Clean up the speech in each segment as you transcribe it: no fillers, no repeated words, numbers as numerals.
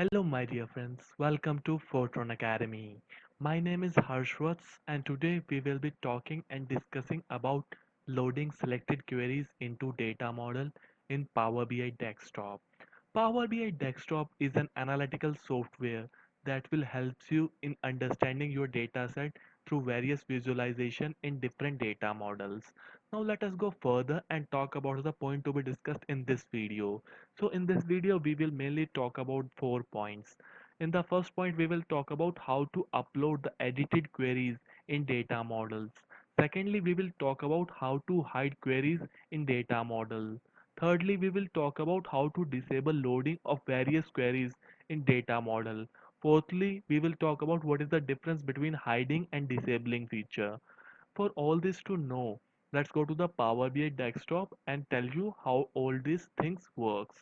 Hello, my dear friends. Welcome to Fortron Academy. My name is Harshwats, and today we will be talking and discussing about loading selected queries into data model in Power BI Desktop. Power BI Desktop is an analytical software that will help you in understanding your dataset through various visualization in different data models. Now let us go further and talk about the point to be discussed in this video. So in this video we will mainly talk about 4 points. In the first point we will talk about how to upload the edited queries in data models. Secondly, we will talk about how to hide queries in data model. Thirdly, we will talk about how to disable loading of various queries in data model. Fourthly, we will talk about what is the difference between hiding and disabling feature. For all this to know, let's go to the Power BI desktop and tell you how all these things works.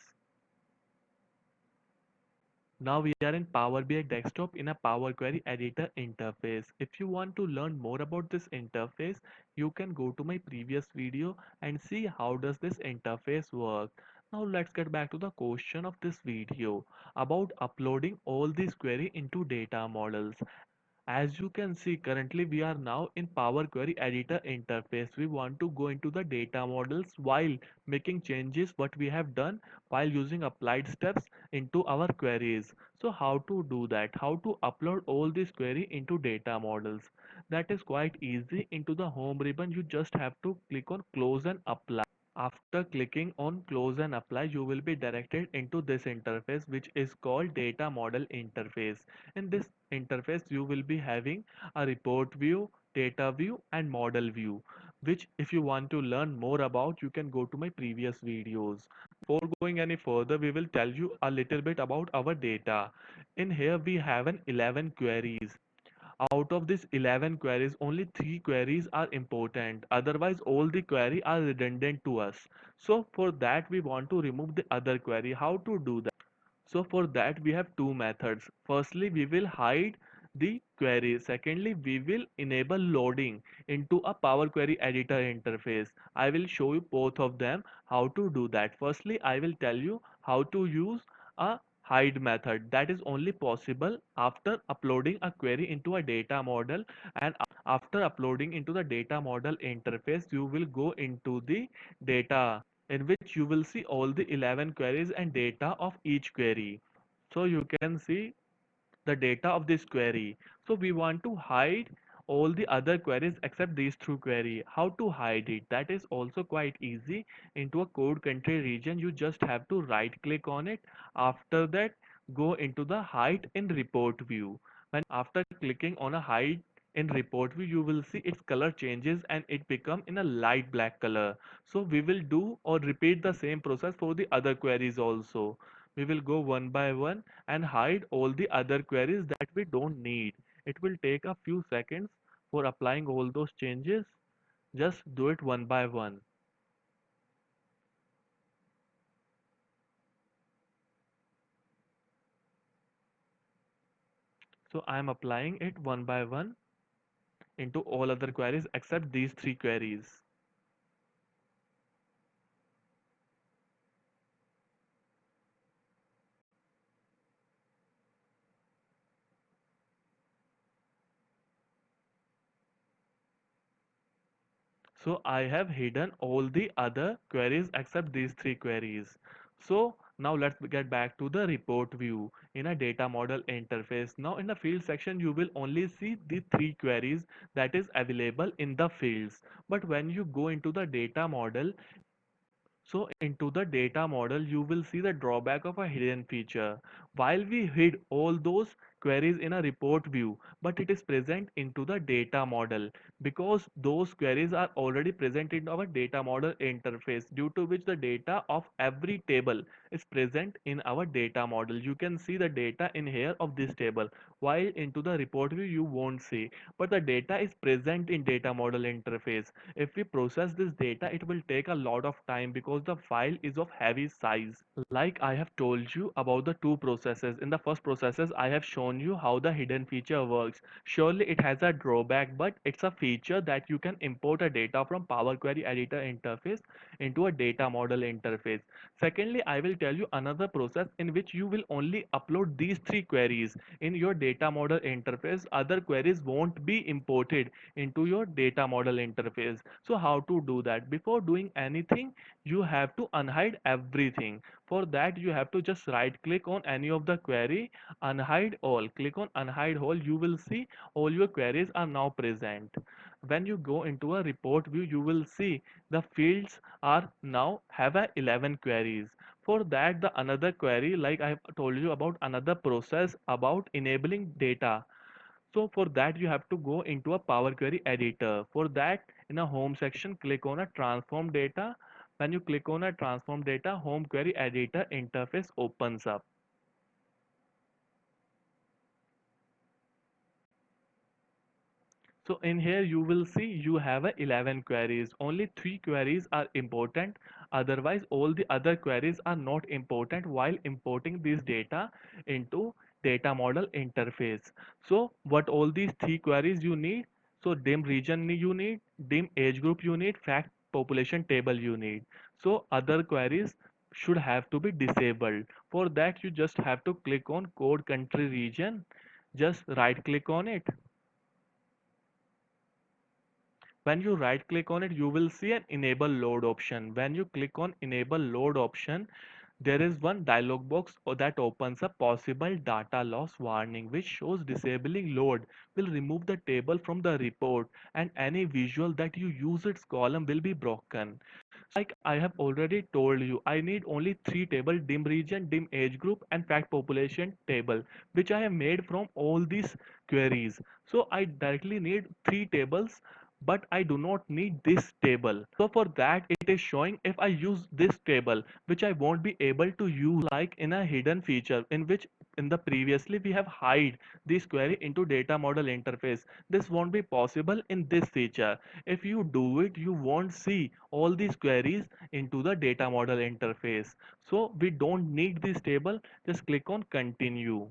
Now we are in Power BI desktop in a Power Query editor interface. If you want to learn more about this interface, you can go to my previous video and see how does this interface work. Now let's get back to the question of this video about uploading all these query into data models. As you can see, currently we are now in Power Query Editor interface. We want to go into the data models while making changes what we have done while using applied steps into our queries. So how to do that? How to upload all this query into data models? That is quite easy. Into the home ribbon, you just have to click on close and apply. After clicking on close and apply, you will be directed into this interface which is called data model interface. In this interface, you will be having a report view, data view and model view, which if you want to learn more about, you can go to my previous videos. Before going any further, we will tell you a little bit about our data. In here, we have an 11 queries. Out of these 11 queries, only 3 queries are important. Otherwise, all the query are redundant to us. So for that, we want to remove the other query. How to do that? So for that, we have two methods. Firstly, we will hide the query. Secondly, we will enable loading into a Power Query Editor interface. I will show you both of them how to do that. Firstly, I will tell you how to use a hide method. That is only possible after uploading a query into a data model, and after uploading into the data model interface, you will go into the data in which you will see all the 11 queries and data of each query. So you can see the data of this query. So we want to hide all the other queries except these two query. How to hide it? That is also quite easy. Into a code country region, you just have to right click on it. After that, go into the hide in report view. When after clicking on a hide in report view, you will see its color changes and it become in a light black color. So we will do or repeat the same process for the other queries also. We will go one by one and hide all the other queries that we don't need. It will take a few seconds for applying all those changes. Just do it one by one. So I am applying it one by one into all other queries except these three queries. So I have hidden all the other queries except these three queries. So now let's get back to the report view in a data model interface. Now in the field section, you will only see the three queries that is available in the fields. But when you go into the data model, so into the data model, you will see the drawback of a hidden feature. While we hid all those queries in a report view, but it is present into the data model because those queries are already present in our data model interface, due to which the data of every table is present in our data model. You can see the data in here of this table, while into the report view you won't see, but the data is present in data model interface. If we process this data, it will take a lot of time because the file is of heavy size. Like I have told you about the two processes. In the first processes, I have shown shown you how the hidden feature works. Surely it has a drawback, but it's a feature that you can import a data from Power Query Editor interface into a data model interface. Secondly, I will tell you another process in which you will only upload these three queries in your data model interface. Other queries won't be imported into your data model interface. So how to do that? Before doing anything, you have to unhide everything. For that, you have to just right click on any of the query, unhide all. Click on unhide all. You will see all your queries are now present. When you go into a report view, you will see the fields are now have a 11 queries. For that, the another query, like I have told you about another process about enabling data. So for that, you have to go into a Power Query editor. For that, in a home section, click on a transform data. When you click on a transform data, home query editor interface opens up. So in here you will see you have a 11 queries. Only 3 queries are important. Otherwise all the other queries are not important while importing this data into data model interface. So what all these 3 queries you need? So dim region you need, dim age group you need, fact population table you need. So other queries should have to be disabled. For that you just have to click on code country region. Just right click on it. When you right click on it, you will see an enable load option. When you click on enable load option, there is one dialog box that opens a possible data loss warning which shows disabling load will remove the table from the report and any visual that you use its column will be broken. Like I have already told you, I need only three table: dim region, dim age group and fact population table, which I have made from all these queries. So I directly need three tables, but I do not need this table. So for that it is showing if I use this table, which I won't be able to use like in a hidden feature in which in the previously we have hide this query into data model interface. This won't be possible in this feature. If you do it, you won't see all these queries into the data model interface. So we don't need this table. Just click on continue.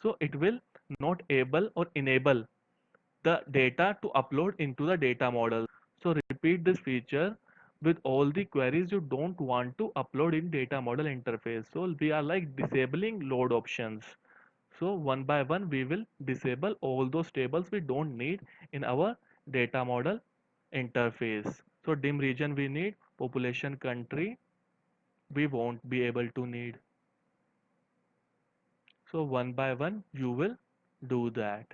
So it will not able or enable the data to upload into the data model. So repeat this feature with all the queries you don't want to upload in data model interface. So we are like disabling load options. So one by one we will disable all those tables we don't need in our data model interface. So dim region we need, population country we won't be able to need. So one by one you will do that.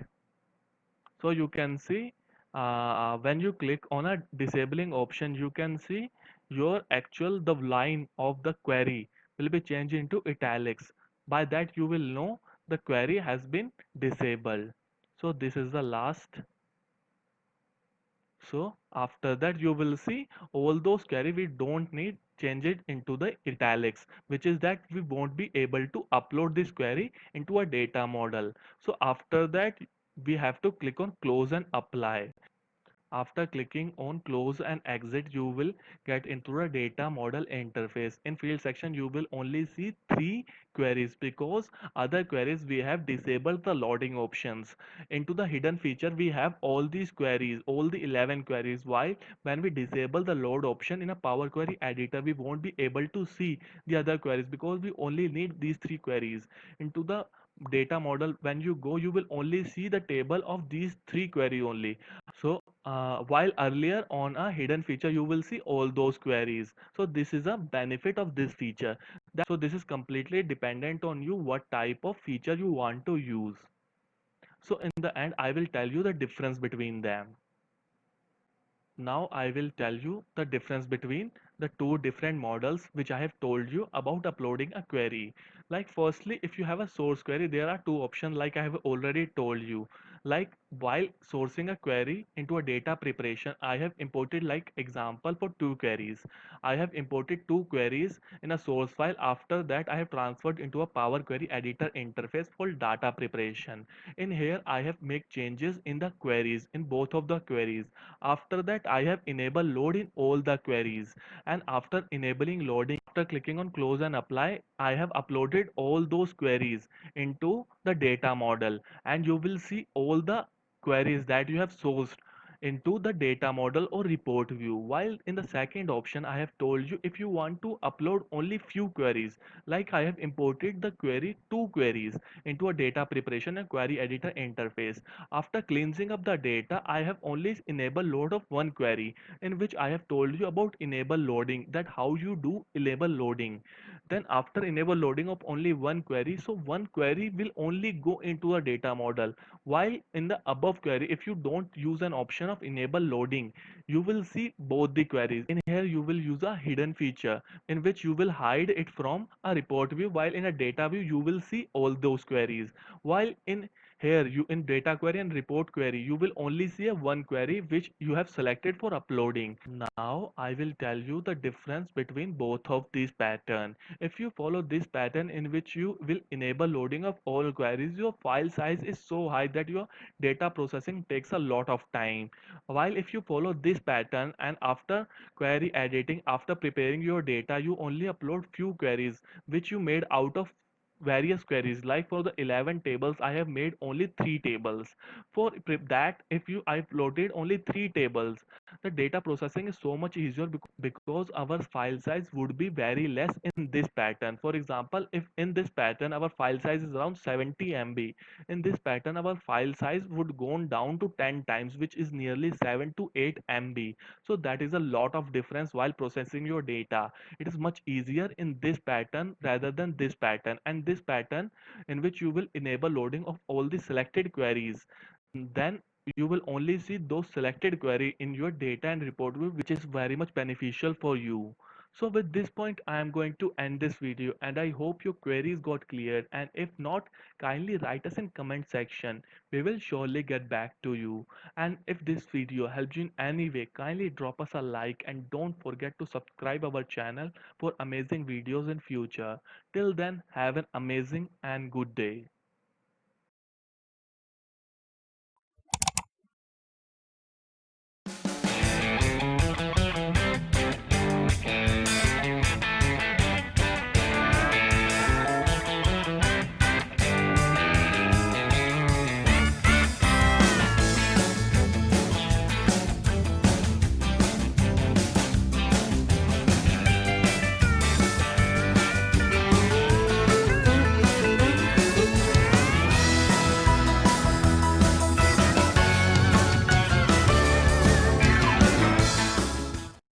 So you can see when you click on a disabling option, you can see your actual the line of the query will be changed into italics. By that you will know the query has been disabled. So this is the last. So after that you will see all those query we don't need, change it into the italics, which is that we won't be able to upload this query into a data model. So after that we have to click on close and apply. After clicking on close and exit, you will get into the data model interface. In field section, you will only see three queries because other queries we have disabled the loading options. Into the hidden feature, we have all these queries, all the 11 queries. While when we disable the load option in a Power Query editor, we won't be able to see the other queries because we only need these three queries. Into the data model, when you go, you will only see the table of these three query only. So while earlier on a hidden feature you will see all those queries. So this is a benefit of this feature. So this is completely dependent on you what type of feature you want to use. So in the end I will tell you the difference between them. Now I will tell you the difference between the two different models which I have told you about uploading a query. Like firstly, if you have a source query, there are two options like I have already told you. Like While sourcing a query into a data preparation, I have imported, like example, for two queries. I have imported two queries in a source file. After that, I have transferred into a Power Query editor interface for data preparation. In here, I have make changes in the queries, in both of the queries. After that, I have enabled load in all the queries. And after enabling loading, after clicking on close and apply, I have uploaded all those queries into the data model, and you will see all the queries that you have sourced into the data model or report view. While in the second option, I have told you if you want to upload only few queries, like I have imported the query two queries into a data preparation and query editor interface. After cleansing up the data, I have only enabled load of one query, in which I have told you about enable loading, that how you do enable loading. Then after enable loading of only one query, so one query will only go into a data model. While in the above query, if you don't use an option of enable loading, you will see both the queries. In here, you will use a hidden feature in which you will hide it from a report view, while in a data view, you will see all those queries. While in here, you in data query and report query, you will only see a one query which you have selected for uploading. Now, I will tell you the difference between both of these patterns. If you follow this pattern in which you will enable loading of all queries, your file size is so high that your data processing takes a lot of time. While if you follow this pattern and after query editing, after preparing your data, you only upload few queries which you made out of various queries. Like for the 11 tables, I have made only 3 tables. For that, if you I uploaded only 3 tables, the data processing is so much easier because our file size would be very less in this pattern. For example, if in this pattern our file size is around 70 MB, in this pattern our file size would go down to 10 times, which is nearly 7 to 8 MB. So that is a lot of difference while processing your data. It is much easier in this pattern rather than this pattern, and this pattern in which you will enable loading of all the selected queries. Then you will only see those selected query in your data and report view, which is very much beneficial for you. So with this point, I am going to end this video, and I hope your queries got cleared, and if not, kindly write us in comment section. We will surely get back to you. And if this video helped you in any way, kindly drop us a like and don't forget to subscribe our channel for amazing videos in future. Till then, have an amazing and good day.